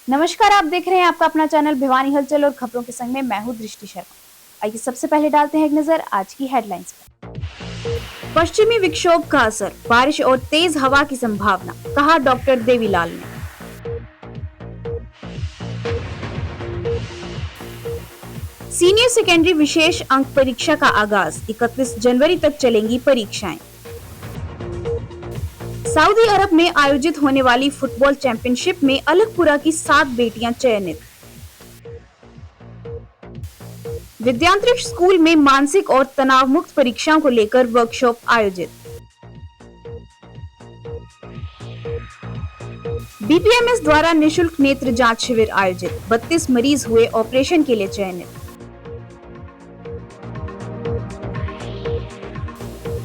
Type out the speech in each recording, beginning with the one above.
नमस्कार, आप देख रहे हैं आपका अपना चैनल भिवानी हलचल और खबरों के संग में मैं हूं दृष्टि शर्मा। आइए सबसे पहले डालते हैं एक नजर आज की हेडलाइंस पर। पश्चिमी विक्षोभ का असर, बारिश और तेज हवा की संभावना, कहा डॉक्टर देवीलाल ने। सीनियर सेकेंडरी विशेष अंक परीक्षा का आगाज, 31 जनवरी तक चलेंगी परीक्षाएं। सऊदी अरब में आयोजित होने वाली फुटबॉल चैंपियनशिप में अलगपुरा की 7 बेटियां चयनित। विद्यांतरिक्ष स्कूल में मानसिक और तनाव मुक्त परीक्षाओं को लेकर वर्कशॉप आयोजित। बीपीएमएस द्वारा निशुल्क नेत्र जांच शिविर आयोजित, 32 मरीज हुए ऑपरेशन के लिए चयनित।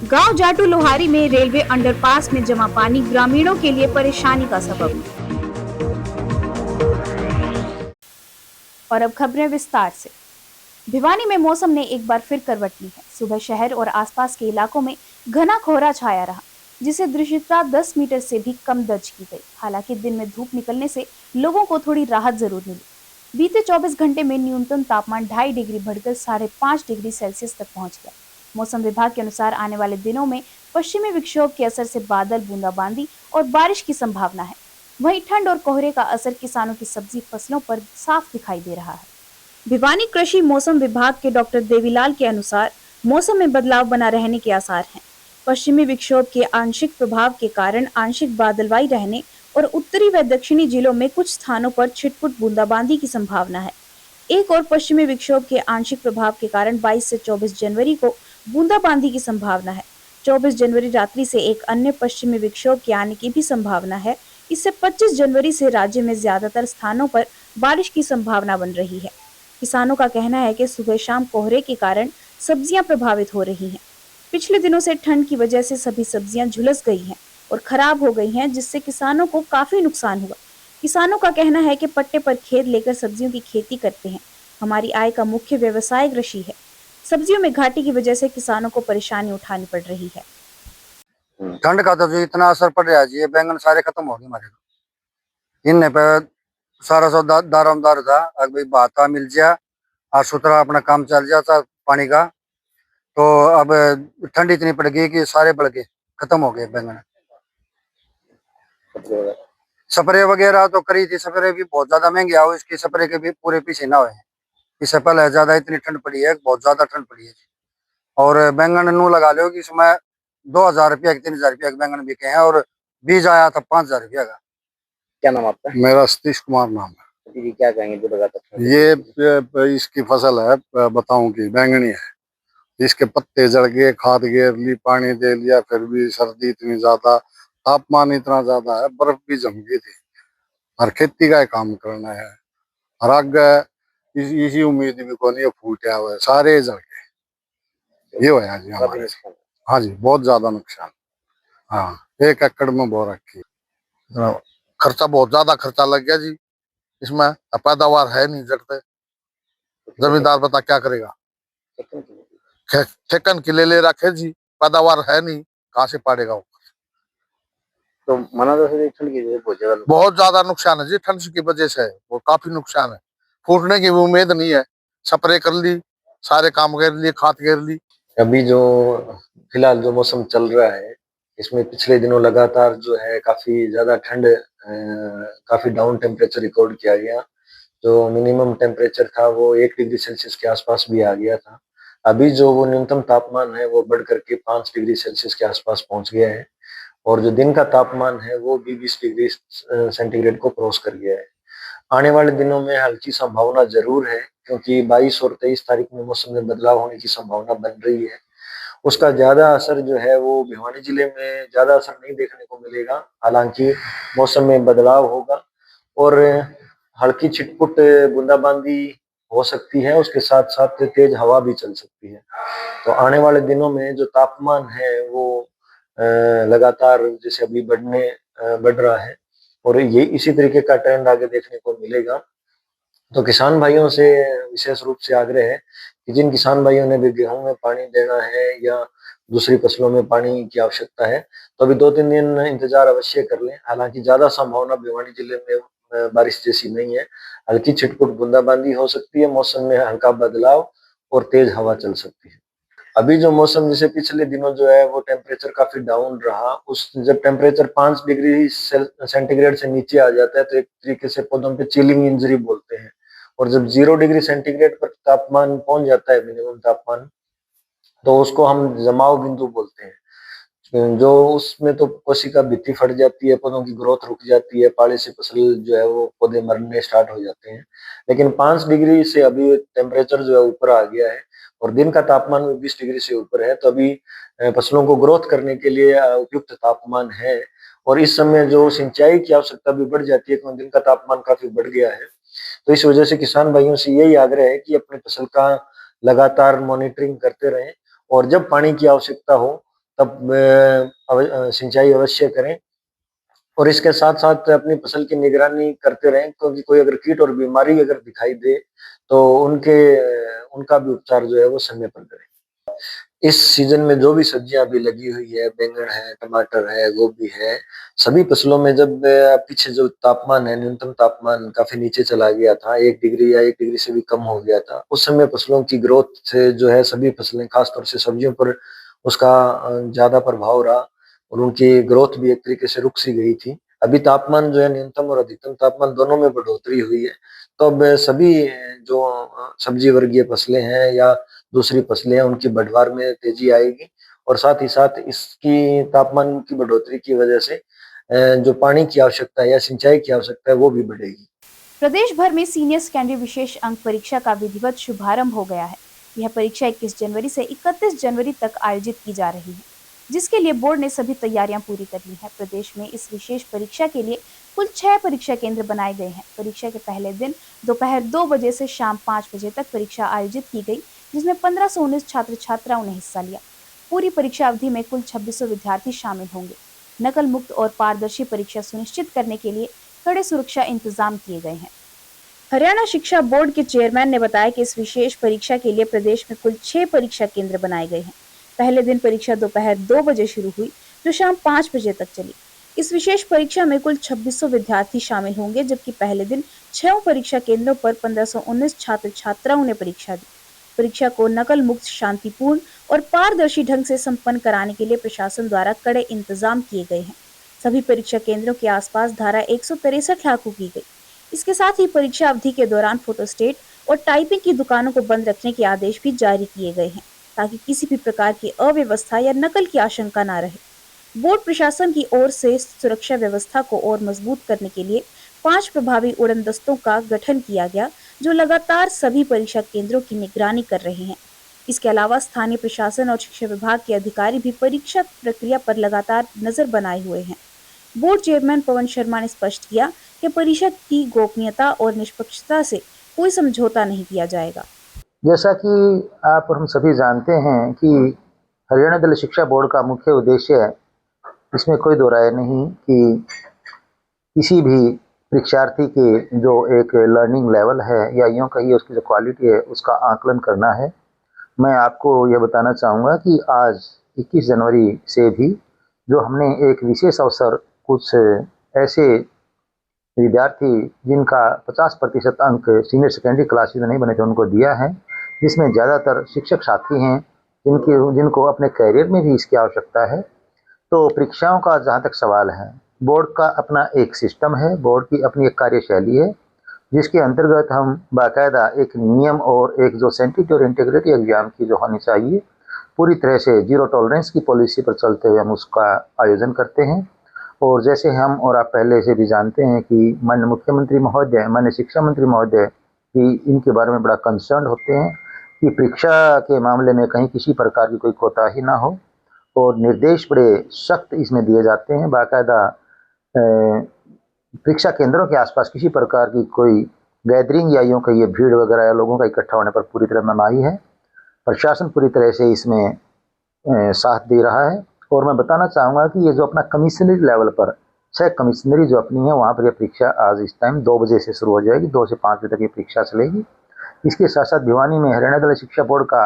गांव जाटू लोहारी में रेलवे अंडरपास में जमा पानी ग्रामीणों के लिए परेशानी का सबब। और अब खबरें विस्तार से। भिवानी में मौसम ने एक बार फिर करवट ली है। सुबह शहर और आसपास के इलाकों में घना कोहरा छाया रहा, जिसे दृश्यता 10 मीटर से भी कम दर्ज की गई। हालांकि दिन में धूप निकलने से लोगों को थोड़ी राहत जरूर मिली। बीते 24 घंटे में न्यूनतम तापमान 2.5 डिग्री बढ़कर 5.5 डिग्री सेल्सियस तक पहुंच गया। मौसम विभाग के अनुसार आने वाले दिनों में पश्चिमी विक्षोभ के असर से बादल, बूंदाबांदी और बारिश की संभावना है। वहीं ठंड और कोहरे का असर किसानों की सब्जी फसलों पर साफ दिखाई दे रहा है। भिवानी कृषि मौसम विभाग के डॉक्टर देवीलाल के अनुसार मौसम में बदलाव बना रहने के आसार हैं। पश्चिमी विक्षोभ के आंशिक प्रभाव के कारण आंशिक बादलवाई रहने और उत्तरी व दक्षिणी जिलों में कुछ स्थानों पर छिटपुट बूंदाबांदी की संभावना है। एक और पश्चिमी विक्षोभ के आंशिक प्रभाव के कारण 22 से 24 जनवरी को बूंदाबांदी की संभावना है। 24 जनवरी रात्रि से एक अन्य पश्चिमी विक्षोभ के आने की भी संभावना है। इससे 25 जनवरी से राज्य में ज्यादातर स्थानों पर बारिश की संभावना बन रही है। किसानों का कहना है कि सुबह शाम कोहरे के कारण सब्जियां प्रभावित हो रही हैं। पिछले दिनों से ठंड की वजह से सभी सब्जियां झुलस गई हैं और खराब हो गई हैं, जिससे किसानों को काफी नुकसान हुआ। किसानों का कहना है कि पट्टे पर खेत लेकर सब्जियों की खेती करते हैं। हमारी आय का मुख्य व्यवसाय कृषि है। सब्जियों में घाटे की वजह से किसानों को परेशानी उठानी पड़ रही है। ठंड का तो जो इतना असर पड़ रहा है जी, ये बैंगन सारे खत्म हो गए हमारे तो। इनने पे सारा सौ दारोमदार था, अगर भाता मिल जाए और सुथरा अपना काम चल जाता पानी का, तो अब ठंड इतनी पड़ गई कि सारे बढ़ गए, खत्म हो गए बैंगन। स्प्रे वगैरह तो करी थी, स्प्रे भी बहुत ज्यादा महंगे आओ, इसकी स्प्रे के भी पूरे पीछे ना हुए। इससे पहले ज्यादा इतनी ठंड पड़ी है, बहुत ज्यादा ठंड पड़ी है जी। और बैंगन नू लगा लो कि इसमें 2,000 रुपया 3,000 रुपया के बैंगन बिके हैं, और बीज आया था 5,000 रुपया का। क्या नाम आपका? मेरा सतीश कुमार नाम है। जी, क्या कहेंगे जो लगातार ये इसकी फसल है, बताऊं कि बैंगनी है। इसके पत्ते जड़ गए, खाद घेर ली, पानी दे लिया, फिर भी सर्दी इतनी ज्यादा, तापमान इतना ज्यादा है, बर्फ भी जम गई थी। और खेती का काम करना है, और आगे इसी उम्मीद भी को नहीं, फूटा हुआ है, सारे जड़ गए। ये होया जी हमारे। हाँ जी, बहुत ज्यादा नुकसान। हाँ, 1 एकड़ में बो रखी। खर्चा बहुत ज्यादा खर्चा लग गया जी इसमें। पैदावार है नहीं, जड़ते जमींदार बता क्या करेगा। ठेकन के ले रखे जी, पैदावार है नहीं, कहाँ से पाड़ेगा वो। तो माना तो ठंड की वजह से बहुत ज्यादा नुकसान है जी, ठंड की वजह से वो काफी नुकसान है। फूटने की भी उम्मीद नहीं है। स्प्रे कर ली, सारे काम कर लिए, खाद घेर ली। अभी जो फिलहाल जो मौसम चल रहा है, इसमें पिछले दिनों लगातार जो है काफी ज्यादा ठंड, काफी डाउन टेम्परेचर रिकॉर्ड किया गया। जो मिनिमम टेम्परेचर था वो 1 डिग्री सेल्सियस के आसपास भी आ गया था। अभी जो वो न्यूनतम तापमान है वो बढ़ करके 5 डिग्री सेल्सियस के आसपास पहुंच गया है, और जो दिन का तापमान है वो भी 20 डिग्री सेंटीग्रेड को क्रॉस कर गया है। आने वाले दिनों में हल्की संभावना जरूर है, क्योंकि 22 और 23 तारीख में मौसम में बदलाव होने की संभावना बन रही है। उसका ज्यादा असर जो है वो भिवानी जिले में ज्यादा असर नहीं देखने को मिलेगा। हालांकि मौसम में बदलाव होगा और हल्की छिटपुट बूंदाबांदी हो सकती है, उसके साथ साथ तेज हवा भी चल सकती है। तो आने वाले दिनों में जो तापमान है वो लगातार जैसे अभी बढ़ रहा है, और ये इसी तरीके का ट्रेंड आगे देखने को मिलेगा। तो किसान भाइयों से विशेष रूप से आग्रह है कि जिन किसान भाइयों ने भी गेहूं में पानी देना है या दूसरी फसलों में पानी की आवश्यकता है, तो अभी 2-3 दिन इंतजार अवश्य कर लें। हालांकि ज्यादा संभावना भिवानी जिले में बारिश जैसी नहीं है। हल्की छिटपुट बूंदाबांदी हो सकती है, मौसम में हल्का बदलाव और तेज हवा चल सकती है। अभी जो मौसम जैसे पिछले दिनों जो है वो टेम्परेचर काफी डाउन रहा, उस जब टेम्परेचर 5 डिग्री सेंटीग्रेड से नीचे आ जाता है तो एक तरीके से पौधों पे चिलिंग इंजरी बोलते हैं। और जब 0 डिग्री सेंटीग्रेड पर तापमान पहुंच जाता है, मिनिमम तापमान, तो उसको हम जमाव बिंदु बोलते हैं। जो उसमें तो कोशिका भित्ति फट जाती है, पौधों की ग्रोथ रुक जाती है, पाले से फसल जो है वो पौधे मरने स्टार्ट हो जाते हैं। लेकिन 5 डिग्री से अभी टेम्परेचर जो है ऊपर आ गया है और दिन का तापमान भी 20 डिग्री से ऊपर है, तो अभी फसलों को ग्रोथ करने के लिए उपयुक्त तापमान है। और इस समय जो सिंचाई की आवश्यकता भी बढ़ जाती है क्योंकि दिन का तापमान काफी बढ़ गया है। तो इस वजह से किसान भाइयों से यही आग्रह है कि अपनी फसल का लगातार मॉनिटरिंग करते रहें और जब पानी की आवश्यकता हो तब सिंचाई अवश्य करें। और इसके साथ साथ अपनी फसल की निगरानी करते रहें क्योंकि कोई अगर कीट और बीमारी अगर दिखाई दे तो उनका भी उपचार जो है वो समय पर करें। इस सीजन में जो भी सब्जियां अभी लगी हुई है, बैंगन है, टमाटर है, गोभी है, सभी फसलों में जब पीछे जो तापमान है, न्यूनतम तापमान काफी नीचे चला गया था, 1 डिग्री या 1 डिग्री से भी कम हो गया था, उस समय फसलों की ग्रोथ से जो है सभी फसलें, खासतौर से सब्जियों पर उसका ज्यादा प्रभाव रहा और उनकी ग्रोथ भी एक तरीके से रुक सी गई थी। अभी तापमान जो है न्यूनतम और अधिकतम तापमान दोनों में बढ़ोतरी हुई है, तो अब सभी जो सब्जी वर्गीय फसलें हैं या दूसरी फसलें हैं उनकी बढ़वार में तेजी आएगी और साथ ही साथ इसकी तापमान की बढ़ोतरी की वजह से जो पानी की आवश्यकता है या सिंचाई की आवश्यकता है वो भी बढ़ेगी। प्रदेश भर में सीनियर सेकेंडरी विशेष अंक परीक्षा का विधिवत शुभारंभ हो गया है। यह परीक्षा 21 जनवरी से 31 जनवरी तक आयोजित की जा रही है, जिसके लिए बोर्ड ने सभी तैयारियां पूरी कर ली है। प्रदेश में इस विशेष परीक्षा के लिए कुल 6 परीक्षा केंद्र बनाए गए हैं। परीक्षा के पहले दिन दोपहर 2 बजे से शाम 5 बजे तक परीक्षा आयोजित की गई, जिसमें 1519 छात्र छात्राओं ने हिस्सा लिया। पूरी परीक्षा अवधि में कुल 2600 विद्यार्थी शामिल होंगे। नकल मुक्त और पारदर्शी परीक्षा सुनिश्चित करने के लिए कड़े सुरक्षा इंतजाम किए गए हैं। हरियाणा शिक्षा बोर्ड के चेयरमैन ने बताया कि इस विशेष परीक्षा के लिए प्रदेश में कुल 6 परीक्षा केंद्र बनाए गए हैं। पहले दिन परीक्षा दोपहर 2 बजे शुरू हुई, जो शाम 5 बजे तक चली। इस विशेष परीक्षा में कुल 2600 विद्यार्थी शामिल होंगे, जबकि पहले दिन 6 परीक्षा केंद्रों पर 1519 छात्र छात्राओं ने परीक्षा दी। परीक्षा को नकल मुक्त, शांतिपूर्ण और पारदर्शी ढंग से संपन्न कराने के लिए प्रशासन द्वारा कड़े इंतजाम किए गए हैं। सभी परीक्षा केंद्रों के आसपास धारा 163 लागू की गई। इसके साथ ही परीक्षा अवधि के दौरान फोटोस्टेट और टाइपिंग की दुकानों को बंद रखने के आदेश भी जारी किए गए हैं, ताकि किसी भी प्रकार की अव्यवस्था या नकल की आशंका न रहे। बोर्ड प्रशासन की ओर से सुरक्षा व्यवस्था को और मजबूत करने के लिए 5 प्रभावी उड़न दस्तों का गठन किया गया, जो लगातार सभी परीक्षा केंद्रों की निगरानी कर रहे हैं। इसके अलावा स्थानीय प्रशासन और शिक्षा विभाग के अधिकारी भी परीक्षा प्रक्रिया पर लगातार नजर बनाए हुए हैं। बोर्ड चेयरमैन पवन शर्मा ने स्पष्ट किया कि परीक्षा की गोपनीयता और निष्पक्षता से कोई समझौता नहीं किया जाएगा। जैसा कि आप और हम सभी जानते हैं कि हरियाणा दल शिक्षा बोर्ड का मुख्य उद्देश्य, इसमें कोई दो राय नहीं कि किसी भी परीक्षार्थी के जो एक लर्निंग लेवल है या यूँ कहिए उसकी जो क्वालिटी है उसका आकलन करना है। मैं आपको यह बताना चाहूँगा कि आज 21 जनवरी से भी जो हमने एक विशेष अवसर कुछ ऐसे विद्यार्थी जिनका 50% अंक सीनियर सेकेंडरी क्लासेस में नहीं बने थे उनको दिया है, जिसमें ज़्यादातर शिक्षक साथी हैं जिनको अपने करियर में भी इसकी आवश्यकता है। तो परीक्षाओं का जहाँ तक सवाल है, बोर्ड का अपना एक सिस्टम है, बोर्ड की अपनी एक कार्यशैली है, जिसके अंतर्गत हम बाकायदा एक नियम और एक जो सेंटिटी और इंटीग्रिटी एग्जाम की जो होनी चाहिए, पूरी तरह से जीरो टॉलरेंस की पॉलिसी पर चलते हुए हम उसका आयोजन करते हैं। और जैसे हम और आप पहले से भी जानते हैं कि माननीय मुख्यमंत्री महोदय, माननीय शिक्षा मंत्री महोदय कि इनके बारे में बड़ा कंसर्न होते हैं कि परीक्षा के मामले में कहीं किसी प्रकार की कोई कोताही ना हो और निर्देश बड़े सख्त इसमें दिए जाते हैं। बाकायदा परीक्षा केंद्रों के आसपास किसी प्रकार की कोई गैदरिंग या यूँ कहिए भीड़ वगैरह या लोगों का इकट्ठा होने पर पूरी तरह मनाही है। प्रशासन पूरी तरह से इसमें साथ दे रहा है। और मैं बताना चाहूँगा कि ये जो अपना कमिश्नरी लेवल पर 6 कमिश्नरी जो अपनी है वहाँ पर यह परीक्षा आज इस टाइम 2 बजे से शुरू हो जाएगी, 2 से 5 बजे तक ये परीक्षा चलेगी। इसके साथ साथ भिवानी में हरियाणा दल शिक्षा बोर्ड का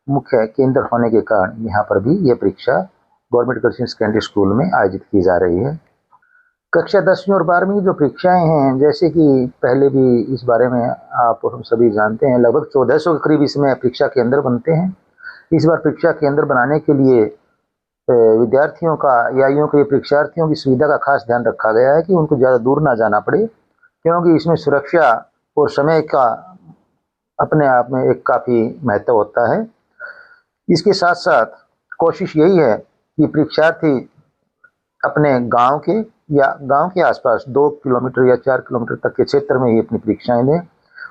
मुख्य केंद्र होने के कारण यहाँ पर भी ये परीक्षा गवर्नमेंट गर्ल्स सेकेंडरी स्कूल में आयोजित की जा रही है। कक्षा 10वीं और 12वीं की जो परीक्षाएं हैं, जैसे कि पहले भी इस बारे में आप हम सभी जानते हैं, लगभग 1400 के करीब इसमें परीक्षा केंद्र बनते हैं। इस बार परीक्षा केंद्र बनाने के लिए विद्यार्थियों का या यूँ के परीक्षार्थियों की सुविधा का खास ध्यान रखा गया है कि उनको ज़्यादा दूर ना जाना पड़े, क्योंकि इसमें सुरक्षा और समय का अपने आप में एक काफ़ी महत्व होता है। इसके साथ साथ कोशिश यही है कि परीक्षार्थी अपने गांव के या गांव के आसपास 2 किलोमीटर या 4 किलोमीटर तक के क्षेत्र में ही अपनी परीक्षाएं दें।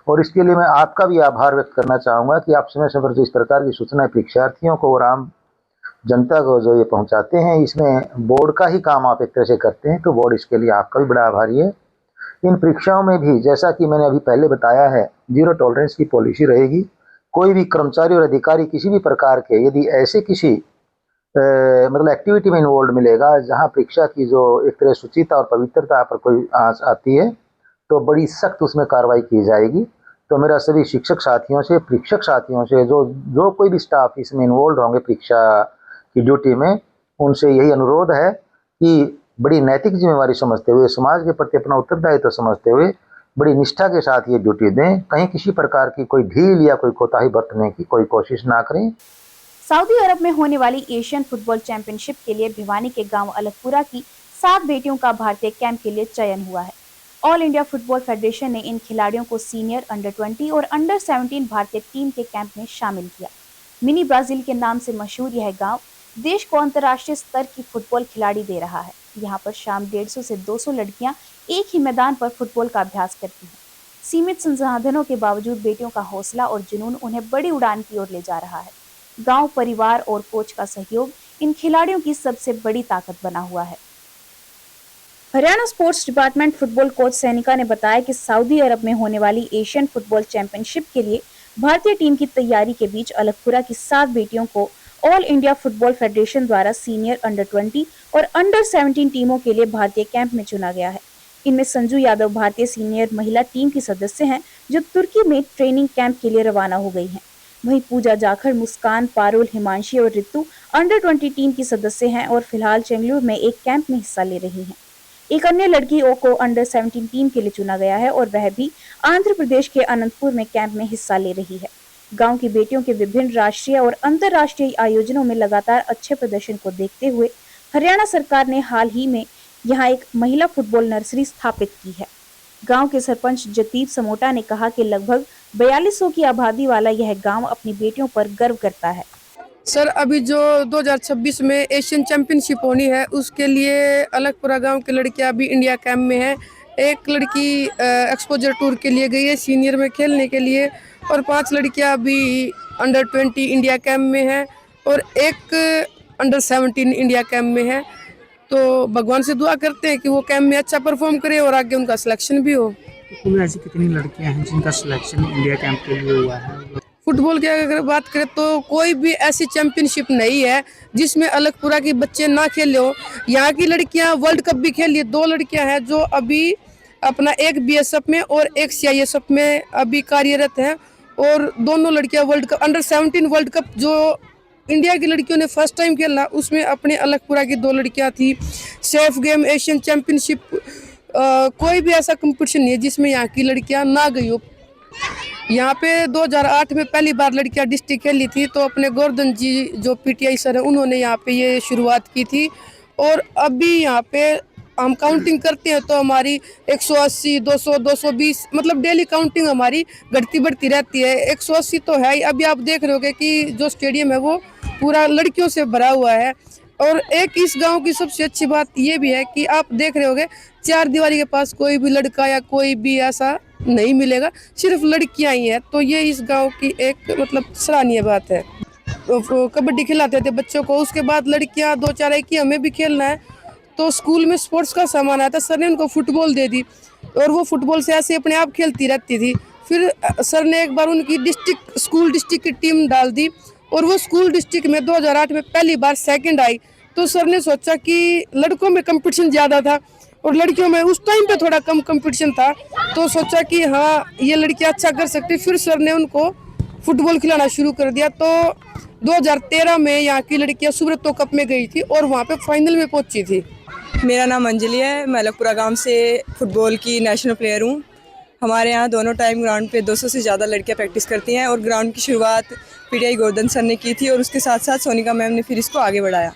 और इसके लिए मैं आपका भी आभार व्यक्त करना चाहूँगा कि आप समय समय पर जो इस प्रकार की सूचनाएं परीक्षार्थियों को और आम जनता को जो ये पहुंचाते हैं, इसमें बोर्ड का ही काम आप एक तरह से करते हैं, तो बोर्ड इसके लिए आपका भी बड़ा आभारी है। इन परीक्षाओं में भी जैसा कि मैंने अभी पहले बताया है, 0 टॉलरेंस की पॉलिसी रहेगी। कोई भी कर्मचारी और अधिकारी किसी भी प्रकार के यदि ऐसे किसी मतलब एक्टिविटी में इन्वॉल्व मिलेगा जहां परीक्षा की जो एक तरह शुचिता और पवित्रता पर कोई आँच आती है, तो बड़ी सख्त उसमें कार्रवाई की जाएगी। तो मेरा सभी शिक्षक साथियों से, परीक्षक साथियों से, जो कोई भी स्टाफ इसमें इन्वॉल्व होंगे परीक्षा की ड्यूटी में, उनसे यही अनुरोध है कि बड़ी नैतिक जिम्मेवारी समझते हुए, समाज के प्रति अपना उत्तरदायित्व समझते हुए बड़ी निष्ठा के साथ ये ड्यूटी दें। कहीं किसी प्रकार की कोई ढील या कोई कोताही बरतने की कोई कोशिश ना करें। सऊदी अरब में होने वाली एशियन फुटबॉल चैंपियनशिप के लिए भिवानी के गांव अलगपुरा की 7 बेटियों का भारतीय कैंप के लिए चयन हुआ है। ऑल इंडिया फुटबॉल फेडरेशन ने इन खिलाड़ियों को सीनियर, अंडर 20 और अंडर 17 भारतीय टीम के कैंप में शामिल किया। मिनी ब्राजील के नाम से मशहूर यह गांव देश को अंतर्राष्ट्रीय स्तर की फुटबॉल खिलाड़ी दे रहा है। यहाँ पर शाम 150 से 200 लड़कियां एक ही मैदान पर फुटबॉल का अभ्यास करती हैं। सीमित संसाधनों के बावजूद बेटियों का हौसला और जुनून उन्हें बड़ी उड़ान की ओर ले जा रहा है। गांव, परिवार और कोच का सहयोग इन खिलाड़ियों की सबसे बड़ी ताकत बना हुआ है। Haryana sports department football coach Sainika ने बताया कि सऊदी अरब में होने वाली एशियन फुटबॉल चैंपियनशिप के लिए भारतीय टीम की तैयारी के बीच अलगपुरा की 7 बेटियों को ऑल इंडिया फुटबॉल फेडरेशन द्वारा सीनियर, अंडर 20 और अंडर 17 टीमों के लिए भारतीय कैंप में चुना गया है। इनमें संजू यादव भारतीय सीनियर महिला टीम की सदस्य हैं, जो तुर्की में ट्रेनिंग कैंप के लिए रवाना हो गई हैं। वहीं पूजा जाखड़, मुस्कान, पारुल, हिमांशी और रितु अंडर 20 टीम की सदस्य हैं और फिलहाल चेंगलूर में एक कैंप में हिस्सा ले रही हैं। एक अन्य लड़की को अंडर 17 टीम के लिए चुना गया है और वह भी आंध्र प्रदेश के अनंतपुर में कैंप में हिस्सा ले रही है। गांव की बेटियों के विभिन्न राष्ट्रीय और अंतर्राष्ट्रीय आयोजनों में लगातार अच्छे प्रदर्शन को देखते हुए हरियाणा सरकार ने हाल ही में यहाँ एक महिला फुटबॉल नर्सरी स्थापित की है। गांव के सरपंच जतीब समोटा ने कहा कि लगभग 4200 की आबादी वाला यह गांव अपनी बेटियों पर गर्व करता है। सर, अभी जो 2026 में एशियन चैंपियनशिप होनी है, उसके लिए अलगपुरा गांव की लड़कियां अभी इंडिया कैंप में है। एक लड़की एक्सपोजर टूर के लिए गई है सीनियर में खेलने के लिए, और 5 लड़कियां अभी अंडर 20 इंडिया कैंप में है और एक अंडर 17 इंडिया कैंप में है। तो भगवान से दुआ करते हैं कि वो कैंप में अच्छा परफॉर्म करे और आगे उनका सिलेक्शन भी हो। कुल ऐसी कितनी लड़कियां हैं जिनका सिलेक्शन इंडिया कैंप के लिए हुआ है? फुटबॉल की अगर बात करें तो कोई भी ऐसी चैंपियनशिप नहीं है जिसमें अलगपुरा के बच्चे ना खेले हो। यहाँ की लड़कियां वर्ल्ड कप भी खेली है। 2 लड़कियां हैं जो अभी अपना एक बीएसएफ में और एक सीआईएसएफ में अभी कार्यरत हैं, और दोनों लड़कियां world cup under 17 world cup जो इंडिया की लड़कियों ने फर्स्ट टाइम खेला, उसमें अपने अलगपुरा की 2 लड़कियां थी। सेफ गेम, एशियन चैंपियनशिप, कोई भी ऐसा कंपटीशन नहीं है जिसमें यहाँ की लड़कियां ना गई हो। यहाँ पे 2008 में पहली बार लड़कियां डिस्ट्रिक्ट खेली थी, तो अपने गोवर्धन जी जो पीटीआई सर है, उन्होंने यहाँ पे ये शुरुआत की थी। और अभी यहाँ पे हम काउंटिंग करते हैं तो हमारी 180, 200, 220 मतलब डेली काउंटिंग हमारी घटती बढ़ती रहती है। 180 तो है ही। अभी आप देख रहे होगे कि जो स्टेडियम है वो पूरा लड़कियों से भरा हुआ है। और एक इस गांव की सबसे अच्छी बात ये भी है कि आप देख रहे होगे 4 दीवारी के पास कोई भी लड़का या कोई भी ऐसा नहीं मिलेगा, सिर्फ लड़कियां ही हैं। तो ये इस गांव की एक मतलब सराहनीय बात है। कबड्डी खिलाते थे बच्चों को, उसके बाद लड़कियां 2-4 आई कि हमें भी खेलना है, तो स्कूल में स्पोर्ट्स का सामान आया था, सर ने उनको फुटबॉल दे दी और वो फुटबॉल से ऐसे अपने आप खेलती रहती थी। फिर सर ने एक बार उनकी डिस्ट्रिक्ट की टीम डाल दी और वो स्कूल डिस्ट्रिक्ट में 2008 में पहली बार सेकंड आई। तो सर ने सोचा कि लड़कों में कंपटीशन ज़्यादा था और लड़कियों में उस टाइम पे थोड़ा कम कंपटीशन था, तो सोचा कि हाँ ये लड़कियां अच्छा कर सकती। फिर सर ने उनको फुटबॉल खिलाना शुरू कर दिया। तो 2013 में यहाँ की लड़कियां सुब्रतो कप में गई थी और वहाँ पे फाइनल में पहुंची थी। मेरा नाम अंजलि है। मैं अलगपुरा गांव से फुटबॉल की नेशनल प्लेयर हूं। हमारे यहाँ दोनों टाइम ग्राउंड पे 200 से ज़्यादा लड़कियां प्रैक्टिस करती हैं और ग्राउंड की शुरुआत पीटीआई गोवर्धन सर ने की थी और उसके साथ साथ सोनिका मैम ने फिर इसको आगे बढ़ाया।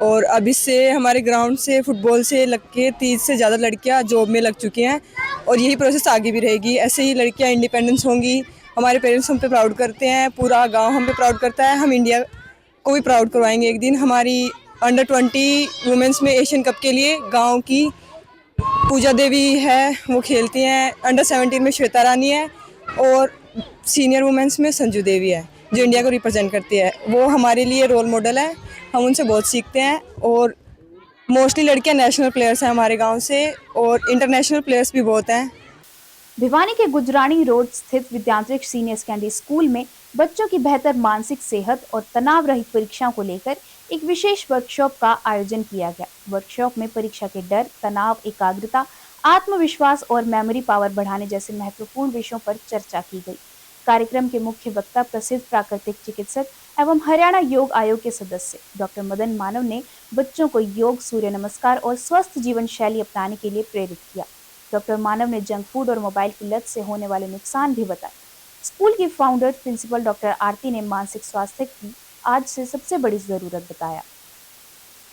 और अब इससे हमारे ग्राउंड से फुटबॉल से लग के 30 से ज़्यादा लड़कियां जॉब में लग चुकी हैं और यही प्रोसेस आगे भी रहेगी। ऐसे ही लड़कियां इंडिपेंडेंस होंगी। हमारे पेरेंट्स हम पे प्राउड करते हैं, पूरा गाँव हम पे प्राउड करता है। हम इंडिया को भी प्राउड करवाएंगे एक दिन। हमारी अंडर 20 वुमेंस में एशियन कप के लिए गांव की पूजा देवी है, वो खेलती हैं। अंडर 17 में श्वेता रानी है और सीनियर वुमेंस में संजू देवी है जो इंडिया को रिप्रेजेंट करती है। वो हमारे लिए रोल मॉडल है, हम उनसे बहुत सीखते हैं। और मोस्टली लड़कियां नेशनल प्लेयर्स हैं हमारे गांव से और इंटरनेशनल प्लेयर्स भी बहुत हैं। भिवानी के गुजरानी रोड स्थित विद्यांतरिक्ष सीनियर सेकेंडरी स्कूल में बच्चों की बेहतर मानसिक सेहत और तनाव रहित परीक्षाओं को लेकर एक विशेष वर्कशॉप का आयोजन किया गया। वर्कशॉप में परीक्षा के डर, तनाव, एकाग्रता, आत्मविश्वास और मेमोरी पावर बढ़ाने जैसे महत्वपूर्ण विषयों पर चर्चा की गई। कार्यक्रम के मुख्य वक्ता प्रसिद्ध प्राकृतिक चिकित्सक एवं हरियाणा योग आयोग के सदस्य डॉक्टर मदन मानव ने बच्चों को योग, सूर्य नमस्कार और स्वस्थ जीवन शैली अपनाने के लिए प्रेरित किया। डॉक्टर मानव ने जंक फूड और मोबाइल की लत से होने वाले नुकसान भी बताए। स्कूल की फाउंडर प्रिंसिपल डॉक्टर आरती ने मानसिक स्वास्थ्य की आज से सबसे बड़ी जरूरत बताया।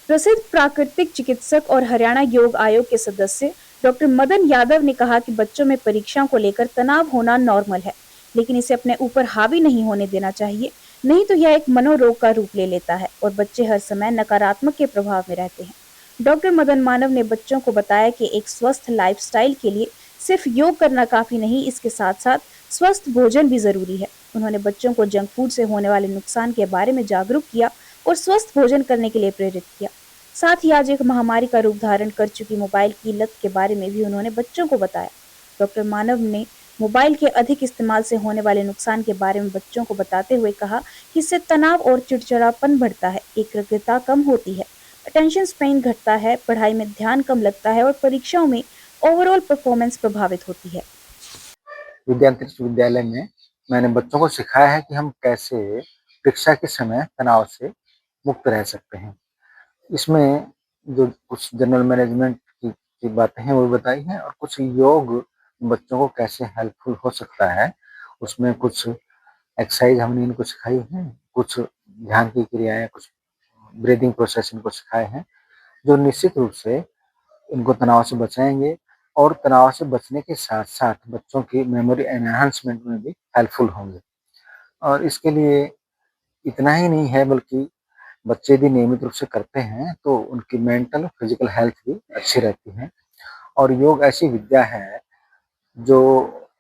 प्रसिद्ध प्राकृतिक चिकित्सक और हरियाणा योग आयोग के सदस्य डॉक्टर मदन यादव ने कहा कि बच्चों में परीक्षाओं को लेकर तनाव होना नॉर्मल है, लेकिन इसे अपने ऊपर हावी नहीं होने देना चाहिए, नहीं तो यह एक मनोरोग का रूप ले लेता है और बच्चे हर समय नकारात्मक के प्रभाव में रहते हैं। डॉक्टर मदन मानव ने बच्चों को बताया कि एक स्वस्थ लाइफस्टाइल के लिए सिर्फ योग करना काफी नहीं, इसके साथ साथ स्वस्थ भोजन भी जरूरी है। उन्होंने बच्चों को जंक फूड से होने वाले नुकसान के बारे में जागरूक किया और स्वस्थ भोजन करने के लिए प्रेरित किया। साथ ही आज एक महामारी का रूप धारण कर चुकी मोबाइल की लत के बारे में भी उन्होंने बच्चों को बताया। डॉक्टर मानव ने मोबाइल के अधिक इस्तेमाल से होने वाले नुकसान के बारे में बच्चों को बताते हुए कहा कि इससे तनाव और चिड़चिड़ापन बढ़ता है, एकाग्रता कम होती है, अटेंशन स्पेन घटता है, पढ़ाई में ध्यान कम लगता है और परीक्षाओं में ओवरऑल परफॉर्मेंस प्रभावित होती है। विद्यांतरिक्ष विद्यालय में मैंने बच्चों को सिखाया है कि हम कैसे परीक्षा के समय तनाव से मुक्त रह सकते हैं। इसमें जो कुछ जनरल मैनेजमेंट की बातें हैं वो बताई हैं और कुछ योग बच्चों को कैसे हेल्पफुल हो सकता है, उसमें कुछ एक्सरसाइज हमने इनको सिखाई है, कुछ ध्यान की क्रियाएं, कुछ ब्रीदिंग प्रोसेस इनको सिखाए हैं जो निश्चित रूप से इनको तनाव से बचाएंगे और तनाव से बचने के साथ साथ बच्चों की मेमोरी एनहांसमेंट में भी हेल्पफुल होंगे। और इसके लिए इतना ही नहीं है बल्कि बच्चे भी नियमित रूप से करते हैं तो उनकी मेंटल फिजिकल हेल्थ भी अच्छी रहती है। और योग ऐसी विद्या है जो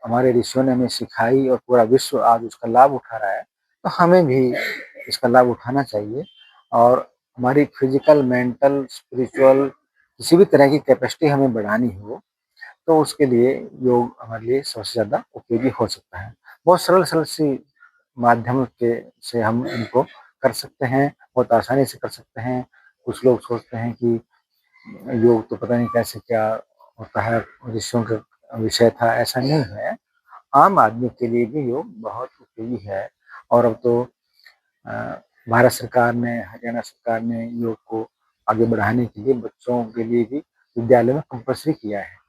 हमारे ऋषियों ने हमें सिखाई और पूरा विश्व आज उसका लाभ उठा रहा है, तो हमें भी इसका लाभ उठाना चाहिए। और हमारी फिजिकल, मेंटल, स्पिरिचुअल किसी भी तरह की कैपेसिटी हमें बढ़ानी हो तो उसके लिए योग हमारे लिए सबसे ज़्यादा उपयोगी हो सकता है। बहुत सरल सी माध्यम के से हम इनको कर सकते हैं, बहुत आसानी से कर सकते हैं। कुछ लोग सोचते हैं कि योग तो पता नहीं कैसे क्या होता है, ऋषियों का विषय था, ऐसा नहीं है। आम आदमी के लिए भी योग बहुत उपयोगी है। और अब तो भारत सरकार ने, हरियाणा सरकार ने योग को आगे बढ़ाने के लिए बच्चों के लिए भी विद्यालय में कंपल्सरी किया है,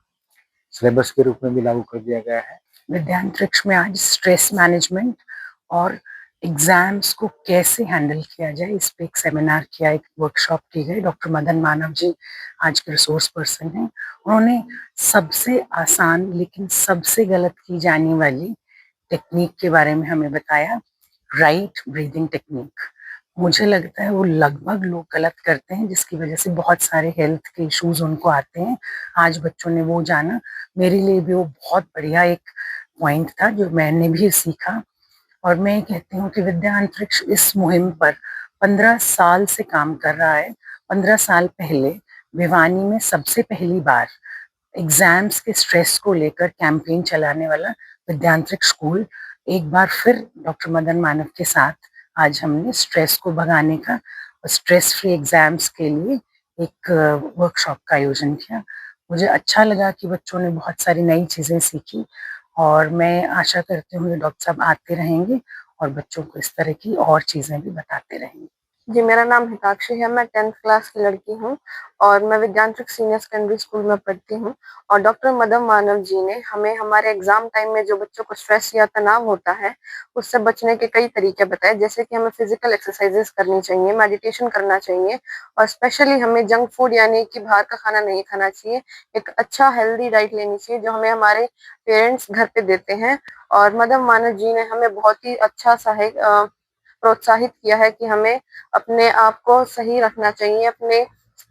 सिलेबस के रूप में भी लागू कर दिया गया है। विद्यांतरिक्ष में आज स्ट्रेस मैनेजमेंट और एग्जाम्स को कैसे हैंडल किया जाए इस पे एक सेमिनार किया, एक वर्कशॉप की गई। डॉक्टर मदन मानव जी आज के रिसोर्स पर्सन हैं। उन्होंने सबसे आसान लेकिन सबसे गलत की जाने वाली टेक्निक के बारे में हमें बताया, राइट ब्रीदिंग टेक्निक। मुझे लगता है वो लगभग लोग गलत करते हैं जिसकी वजह से बहुत सारे हेल्थ के इश्यूज उनको आते हैं। आज बच्चों ने वो जाना, मेरे लिए भी वो बहुत बढ़िया एक पॉइंट था जो मैंने भी सीखा। और मैं कहती हूँ कि विद्यांतरिक्ष इस मुहिम पर 15 साल से काम कर रहा है। 15 साल पहले भिवानी में सबसे पहली बार एग्जाम्स के स्ट्रेस को लेकर कैंपेन चलाने वाला विद्यांतरिक्ष स्कूल एक बार फिर डॉक्टर मदन मानव के साथ आज हमने स्ट्रेस को भगाने का और स्ट्रेस फ्री एग्जाम्स के लिए एक वर्कशॉप का आयोजन किया। मुझे अच्छा लगा कि बच्चों ने बहुत सारी नई चीज़ें सीखी और मैं आशा करती हूँ कि डॉक्टर साहब आते रहेंगे और बच्चों को इस तरह की और चीज़ें भी बताते रहेंगे। जी, मेरा नाम हिताक्षी है। मैं 10th क्लास की लड़की हूँ और मैं विज्ञानचक सीनियर सेकेंडरी स्कूल में पढ़ती हूँ। और डॉक्टर मदन मानव जी ने हमें हमारे एग्जाम टाइम में जो बच्चों को स्ट्रेस या तनाव होता है, उससे बचने के कई तरीके बताए। जैसे कि हमें फिजिकल एक्सरसाइजेस करनी चाहिए, मेडिटेशन करना चाहिए और स्पेशली हमें जंक फूड यानी कि बाहर का खाना नहीं खाना चाहिए। एक अच्छा हेल्दी डाइट लेनी चाहिए जो हमें हमारे पेरेंट्स घर पे देते हैं। और मदन मानव जी ने हमें बहुत ही अच्छा प्रोत्साहित किया है कि हमें अपने आप को सही रखना चाहिए, अपने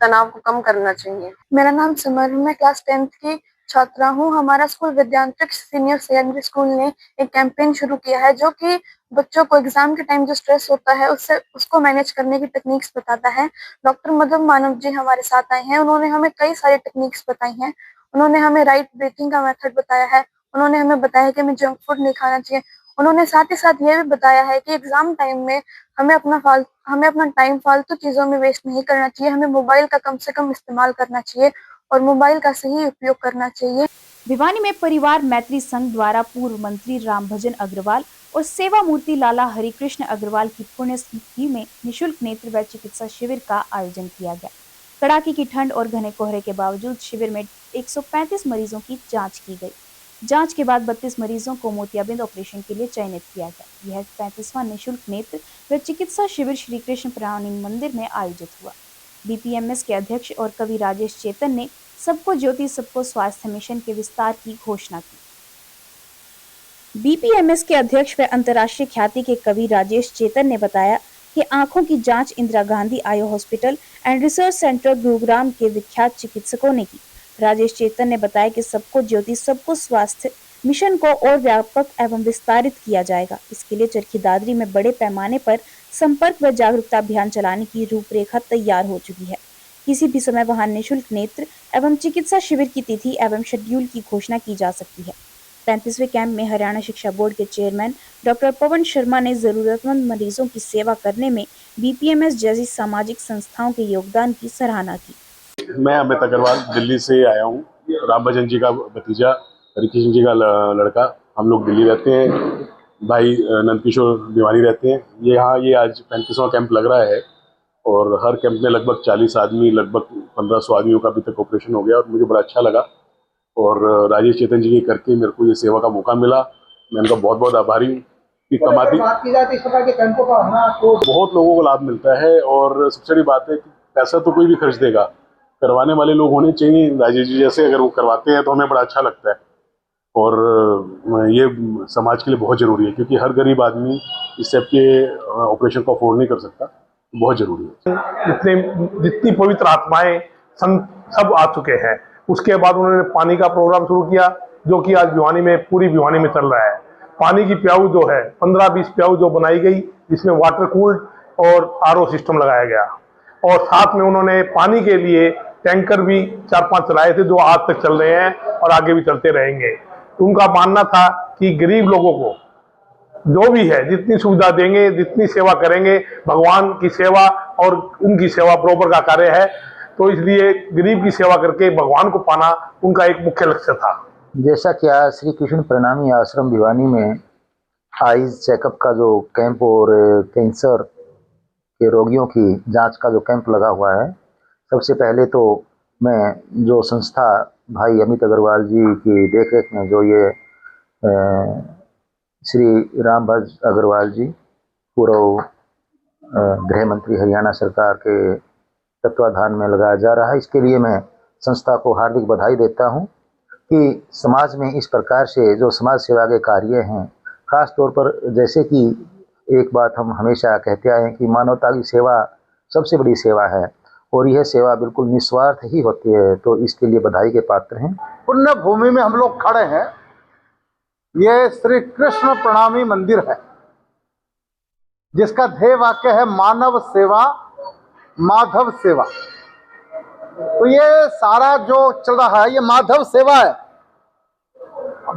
तनाव को कम करना चाहिए। मेरा नाम सिमर है, मैं क्लास 10th की छात्रा हूँ। हमारा स्कूल विद्यांचक सीनियर सेकेंडरी स्कूल ने एक कैंपेन शुरू किया है जो कि बच्चों को एग्जाम के टाइम जो स्ट्रेस होता है उससे उसको मैनेज करने की टेक्निक्स बताता है। डॉक्टर मदन मानव जी हमारे साथ आए हैं, उन्होंने हमें कई सारी टेक्निक्स बताई हैं। उन्होंने हमें राइट ब्रीथिंग का मेथड बताया है, उन्होंने हमें बताया कि हमें जंक फूड नहीं खाना चाहिए। उन्होंने साथ ही साथ ये भी बताया है कि एग्जाम टाइम में हमें अपना टाइम फालतू चीजों में वेस्ट नहीं करना चाहिए, हमें मोबाइल का कम से कम इस्तेमाल करना चाहिए और मोबाइल का सही उपयोग करना चाहिए। भिवानी में परिवार मैत्री संघ द्वारा पूर्व मंत्री रामभजन अग्रवाल और सेवा मूर्ति लाला हरिकृष्ण अग्रवाल की पुण्य स्मृति में निःशुल्क नेत्र व चिकित्सा शिविर का आयोजन किया गया। कड़ाके की ठंड और घने कोहरे के बावजूद शिविर में 135 मरीजों की जांच की गई। जांच के बाद 32 मरीजों को मोतियाबिंद ऑपरेशन के लिए चयनित किया गया। यह 35वां निःशुल्क नेत्र व चिकित्सा शिविर श्री कृष्ण प्राणी मंदिर में आयोजित हुआ। बीपीएमएस के अध्यक्ष और कवि राजेश चेतन ने सबको ज्योति सबको स्वास्थ्य मिशन के विस्तार की घोषणा की। बीपीएमएस के अध्यक्ष व अंतर्राष्ट्रीय ख्याति के कवि राजेश चेतन ने बताया कि आंखों की जांच Indira Gandhi eye hospital and research centre Gurugram के विख्यात चिकित्सकों ने की। राजेश चेतन ने बताया कि सबको ज्योति सबको स्वास्थ्य मिशन को और व्यापक एवं विस्तारित किया जाएगा। इसके लिए चरखी दादरी में बड़े पैमाने पर संपर्क व जागरूकता अभियान चलाने की रूपरेखा तैयार हो चुकी है। किसी भी समय वहां निःशुल्क नेत्र एवं चिकित्सा शिविर की तिथि एवं शेड्यूल की घोषणा की जा सकती है। 35वें कैंप में हरियाणा शिक्षा बोर्ड के चेयरमैन डॉक्टर पवन शर्मा ने जरूरतमंद मरीजों की सेवा करने में बीपीएमएस जैसी सामाजिक संस्थाओं के योगदान की सराहना की। मैं अमित अग्रवाल दिल्ली से आया हूँ। रामभजन जी का भतीजा, हरिकृष्ण जी का लड़का। हम लोग दिल्ली रहते हैं, भाई नंदकिशोर भिवानी रहते हैं। ये आज 35वां कैंप लग रहा है और हर कैंप में लगभग 40 आदमी, लगभग 1500 आदमियों का अभी तक ऑपरेशन हो गया और मुझे बड़ा अच्छा लगा। और राजेश चेतन जी के करके मेरे को ये सेवा का मौका मिला। मैं उनका बहुत बहुत आभारी हूँ कि कमाती बात की जाती है, इस प्रकार के कैंपों का होना तो बहुत लोगों को लाभ मिलता है। और सबसे बड़ी बात है कि पैसा तो कोई भी खर्च देगा, करवाने वाले लोग होने चाहिए। राजेश जी जैसे अगर वो करवाते हैं तो हमें बड़ा अच्छा लगता है और ये समाज के लिए बहुत ज़रूरी है क्योंकि हर गरीब आदमी इस टाइप के ऑपरेशन को अफोर्ड नहीं कर सकता। बहुत ज़रूरी है। जितनी पवित्र आत्माएं संत सब आ चुके हैं। उसके बाद उन्होंने पानी का प्रोग्राम शुरू किया जो कि आज भिवानी में, पूरी भिवानी में चल रहा है। पानी की प्याऊ जो है 15-20 प्याऊ जो बनाई गई, जिसमें वाटर कूल्ड और आरओ सिस्टम लगाया गया और साथ में उन्होंने पानी के लिए टैंकर भी 4-5 चलाए थे जो आज तक चल रहे हैं और आगे भी चलते रहेंगे। उनका मानना था कि गरीब लोगों को जो भी है जितनी सुविधा देंगे, जितनी सेवा करेंगे, भगवान की सेवा और उनकी सेवा बराबर का कार्य है। तो इसलिए गरीब की सेवा करके भगवान को पाना उनका एक मुख्य लक्ष्य था। जैसा कि आज श्री कृष्ण प्रणामी आश्रम भिवानी में आईज चेकअप का जो कैंप और कैंसर के रोगियों की जांच का जो कैंप लगा हुआ है, सबसे पहले तो मैं जो संस्था भाई अमित अग्रवाल जी की देखरेख में जो ये श्री रामभज अग्रवाल जी पूर्व गृह मंत्री हरियाणा सरकार के तत्वाधान में लगाया जा रहा है, इसके लिए मैं संस्था को हार्दिक बधाई देता हूं कि समाज में इस प्रकार से जो समाज सेवा के कार्य हैं, खास तौर पर जैसे कि एक बात हम हमेशा कहते आए हैं कि मानवता की सेवा सबसे बड़ी सेवा है और यह सेवा बिल्कुल निस्वार्थ ही होती है, तो इसके लिए बधाई के पात्र हैं। पुण्य भूमि में हम लोग खड़े हैं। यह श्री कृष्ण प्रणामी मंदिर है जिसका ध्येय वाक्य है मानव सेवा माधव सेवा। तो ये सारा जो चल रहा है ये माधव सेवा है।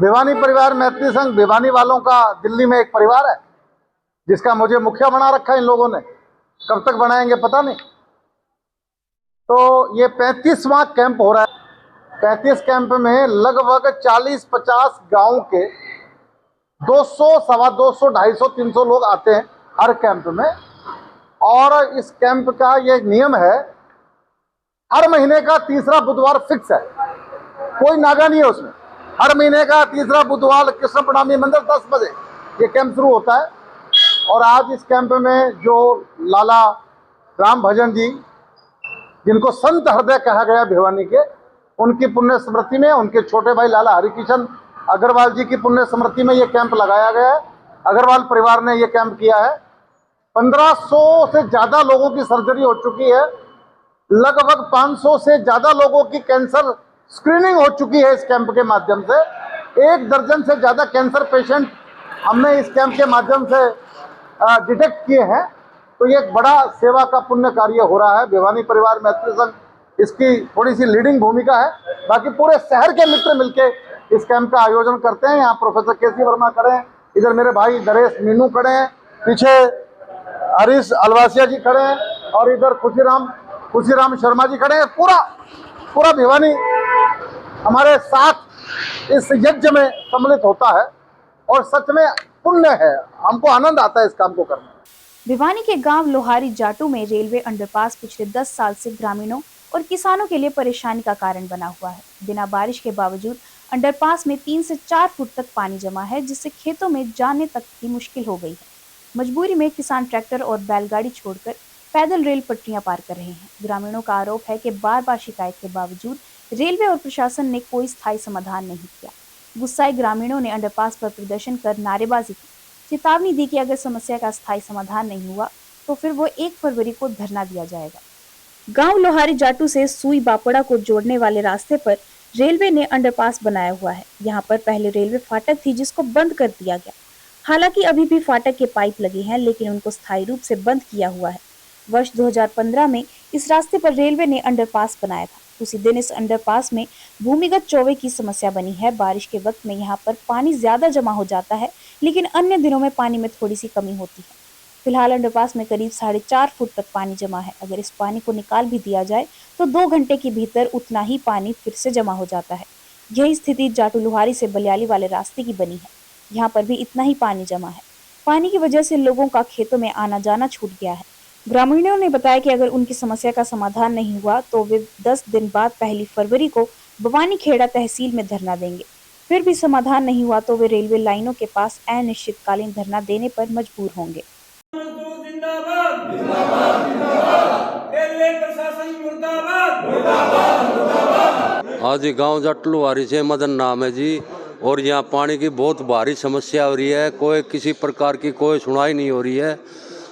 भिवानी परिवार मैत्री संघ भिवानी वालों का दिल्ली में एक परिवार है जिसका मुझे मुखिया बना रखा है इन लोगों ने, कब तक बनाएंगे पता नहीं। तो ये 35वां कैंप हो रहा है। 35 कैंप में लगभग 40-50 गांव के 200, 225, 250, 300 लोग आते हैं हर कैंप में और इस कैंप का ये नियम है, हर महीने का तीसरा बुधवार फिक्स है, कोई नागा नहीं है उसमें। हर महीने का तीसरा बुधवार कृष्ण प्रणामी मंदिर 10 बजे ये कैंप शुरू होता है। और आज इस कैंप में जो लाला राम भजन जी, जिनको संत हृदय कहा गया भिवानी के, उनकी पुण्य स्मृति में, उनके छोटे भाई लाला हरिकिशन अग्रवाल जी की पुण्य स्मृति में ये कैंप लगाया गया है। अग्रवाल परिवार ने ये कैंप किया है। 1500 से ज़्यादा लोगों की सर्जरी हो चुकी है, लगभग 500 से ज़्यादा लोगों की कैंसर स्क्रीनिंग हो चुकी है इस कैंप के माध्यम से। 1 दर्जन से ज़्यादा कैंसर पेशेंट हमने इस कैंप के माध्यम से डिटेक्ट किए हैं। तो ये एक बड़ा सेवा का पुण्य कार्य हो रहा है। भिवानी परिवार मैत्री संघ इसकी थोड़ी सी लीडिंग भूमिका है, बाकी पूरे शहर के मित्र मिलके इस कैंप का आयोजन करते हैं। यहाँ प्रोफेसर केसी वर्मा खड़े हैं, इधर मेरे भाई नरेश मीनू खड़े हैं, पीछे हरीश अलवासिया जी खड़े हैं, और इधर खुशीराम शर्मा जी खड़े हैं। पूरा भिवानी हमारे साथ इस यज्ञ में सम्मिलित होता है और सच में पुण्य है, हमको आनंद आता है इस काम को करने में। भिवानी के गांव लोहारी जाटू में रेलवे अंडरपास पिछले 10 साल से ग्रामीणों और किसानों के लिए परेशानी का कारण बना हुआ है। बिना बारिश के बावजूद अंडरपास में 3 से 4 फुट तक पानी जमा है, जिससे खेतों में जाने तक की मुश्किल हो गई है। मजबूरी में किसान ट्रैक्टर और बैलगाड़ी छोड़कर पैदल रेल पटरियां पार कर रहे हैं। ग्रामीणों का आरोप है कि बार-बार शिकायत के बावजूद रेलवे और प्रशासन ने कोई स्थायी समाधान नहीं किया। गुस्साए ग्रामीणों ने अंडरपास पर प्रदर्शन कर नारेबाजी की, चेतावनी दी कि अगर समस्या का स्थायी समाधान नहीं हुआ तो फिर वो 1 फरवरी को धरना दिया जाएगा। गांव लोहारी जाटू से सुई बापड़ा को जोड़ने वाले रास्ते पर रेलवे ने अंडरपास बनाया हुआ है। यहाँ पर पहले रेलवे फाटक थी, जिसको बंद कर दिया गया। हालांकि अभी भी फाटक के पाइप लगे हैं, लेकिन उनको स्थायी रूप से बंद किया हुआ है। वर्ष 2015 में इस रास्ते पर रेलवे ने अंडरपास बनाया था। उसी दिन इस अंडरपास में भूमिगत चौवे की समस्या बनी है। बारिश के वक्त में यहाँ पर पानी ज्यादा जमा हो जाता है, लेकिन अन्य दिनों में पानी में थोड़ी सी कमी होती है। फिलहाल अंडरपास में करीब 4.5 फुट तक पानी जमा है। अगर इस पानी को निकाल भी दिया जाए तो 2 घंटे के भीतर उतना ही पानी फिर से जमा हो जाता है। यही स्थिति जाटू लोहारी से बलियाली वाले रास्ते की बनी है। यहाँ पर भी इतना ही पानी जमा है। पानी की वजह से लोगों का खेतों में आना जाना छूट गया है। ग्रामीणों ने बताया कि अगर उनकी समस्या का समाधान नहीं हुआ तो वे 10 दिन बाद 1 फरवरी को भवानी खेड़ा तहसील में धरना देंगे। फिर भी समाधान नहीं हुआ तो वे रेलवे लाइनों के पास अनिश्चितकालीन धरना देने पर मजबूर होंगे। आज गांव जाटू लोहारी से मदन नाम है जी, और यहाँ पानी की बहुत भारी समस्या हो रही है। कोई किसी प्रकार की कोई सुनाई नहीं हो रही है।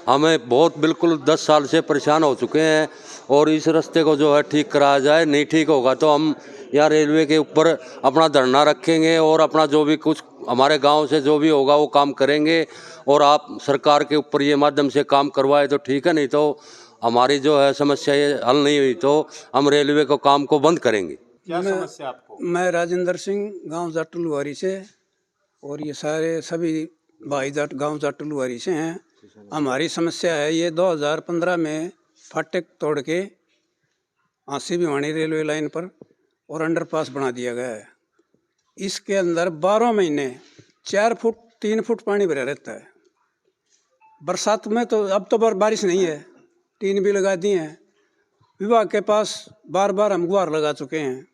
हमें बहुत बिल्कुल 10 साल से परेशान हो चुके हैं, और इस रास्ते को जो है ठीक कराया जाए। नहीं ठीक होगा तो हम यहाँ रेलवे के ऊपर अपना धरना रखेंगे और अपना जो भी कुछ हमारे गांव से जो भी होगा वो काम करेंगे। और आप सरकार के ऊपर ये माध्यम से काम करवाए तो ठीक है, नहीं तो हमारी जो है समस्या ये हल नहीं हुई तो हम रेलवे को काम को बंद करेंगे। क्या समस्या आपको? मैं राजेंद्र सिंह, गांव जाटू लोहारी से, और ये सारे सभी भाई गांव जाटू लोहारी से हैं। हमारी समस्या है ये 2015 में फाटक तोड़ के आसी भिवानी रेलवे लाइन पर और अंडरपास बना दिया गया है। इसके अंदर 12 महीने 4 फुट 3 फुट पानी भरा रहता है। बरसात में तो अब तो बारिश नहीं है, टीन भी लगा दिए हैं। विभाग के पास बार बार हम गुहार लगा चुके हैं।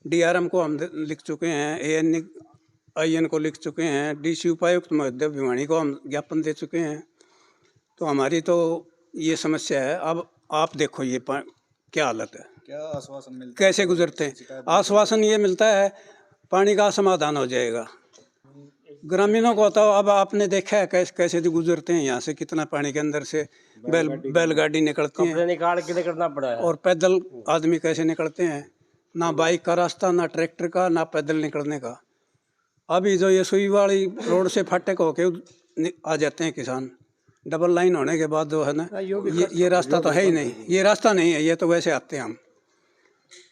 DRM को हम लिख चुके हैं, AN को लिख चुके हैं, DC उपायुक्त महोदय भिवानी को हम ज्ञापन दे चुके हैं। तो हमारी तो ये समस्या है। अब आप देखो ये क्या हालत है, क्या आश्वासन मिलता है, कैसे गुजरते हैं। आश्वासन ये मिलता है पानी का समाधान हो जाएगा। ग्रामीणों को बताओ, अब आपने देखा है कैसे गुजरते हैं यहाँ से, कितना पानी के अंदर से बैलगाड़ी निकलती है, निकाल के निकलना पड़ा है, और पैदल आदमी कैसे निकलते हैं। ना बाइक का रास्ता, ना ट्रैक्टर का, ना पैदल निकलने का। अभी जो ये सुई वाली रोड से फाटक होके आ जाते हैं किसान, डबल लाइन होने के बाद जो है ना, ये रास्ता तो है ही नहीं, ये रास्ता नहीं है, ये तो वैसे आते हैं हम।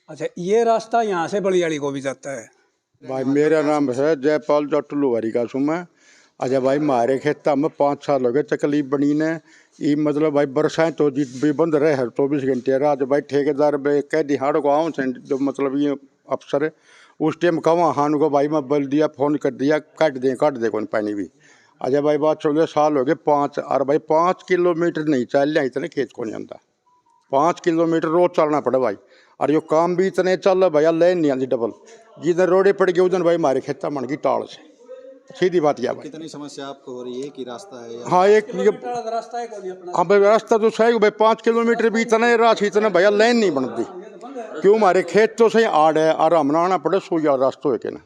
अच्छा, ये रास्ता यहाँ से बलियाड़ी को भी जाता है। भाई मेरा नाम है जयपाल जाटू लोहारी का सुम है। अच्छा भाई, हमारे खेता में 5 साल हो गए तकलीफ बनी ने। ये मतलब भाई बरसाएं तो भी बंद रहे हर 24 घंटे। रात भाई ठेकेदार कह दिहाड़ को आऊँ से जो मतलब ये अफसर उस टाइम कहाँ हान को भाई मैं बोल दिया, फ़ोन कर दिया, काट दे कौन पानी भी। अजय भाई बात छोड़ साल हो गए 5 और भाई 5 किलोमीटर नहीं चल लिया इतने खेत को नहीं आता 5 किलोमीटर रोज चलना पड़ा भाई और यो काम भी इतने चल रहा भैया लाइन नहीं आती डबल जिधर रोडे पड़ गए उधर भाई हमारे खेता मन की टाल से सीधी बात यह भाई। कितनी समस्या आपको हो रही है कि रास्ता है हाँ एक हाँ भाई रास्ता तो सही भाई 5 किलोमीटर भी इतना राशि इतना भैया लाइन नहीं बनती क्यों हमारे खेत तो सही आड़ है और हम आना पड़े सोया रास्ता है कि ना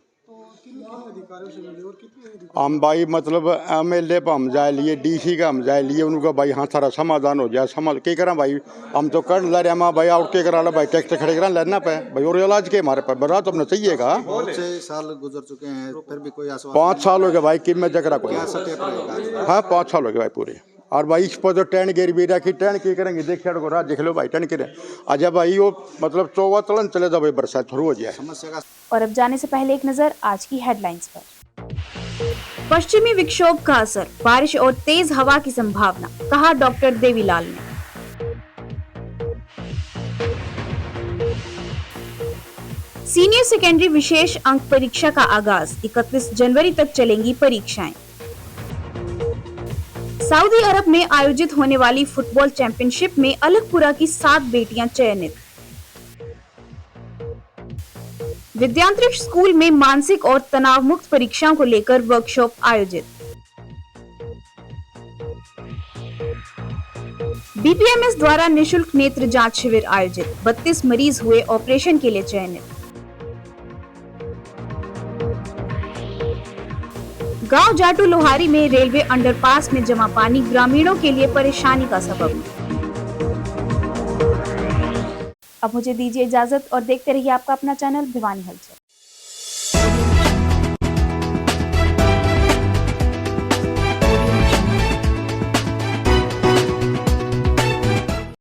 हम भाई मतलब MLA पर हम जाए लिए DC का हम जाए लिए उनका भाई हाँ सारा समाधान हो जाए समझ के करा भाई हम तो कर ला रहे हम भाई आउट के करा भाई टैक्स खड़े करा लेना पे भाई और इलाज के हमारे पास बड़ा तो अपना चाहिएगा। बहुत से साल गुजर चुके हैं फिर भी कोई आश्वासन 5 साल हो गए भाई कि मैं जगरा कोई हाँ 5 साल हो गए भाई पूरे और भाई इस पर तो टैन गिर भी रखी टैन की करेंगे देखिए को रात देख लो भाई टैन गिरे अच्छा भाई वो मतलब 14 तलन चले जाओ भाई बरसात शुरू हो जाए समस्या का। और अब जाने से पहले एक नजर आज की हेडलाइंस पर। पश्चिमी विक्षोभ का असर, बारिश और तेज हवा की संभावना, कहा डॉक्टर देवीलाल ने। सीनियर सेकेंडरी विशेष अंक परीक्षा का आगाज, 31 जनवरी तक चलेंगी परीक्षाएं। सऊदी अरब में आयोजित होने वाली फुटबॉल चैंपियनशिप में अलकपुरा की 7 बेटियां चयनित। विद्यांतरिक्ष स्कूल में मानसिक और तनाव मुक्त परीक्षाओं को लेकर वर्कशॉप आयोजित। BPMS द्वारा निशुल्क नेत्र जांच शिविर आयोजित, 32 मरीज हुए ऑपरेशन के लिए चयनित। गांव जाटू लोहारी में रेलवे अंडरपास में जमा पानी ग्रामीणों के लिए परेशानी का सबब। अब मुझे दीजिए इजाजत और देखते रहिए आपका अपना चैनल भिवानी हलचल।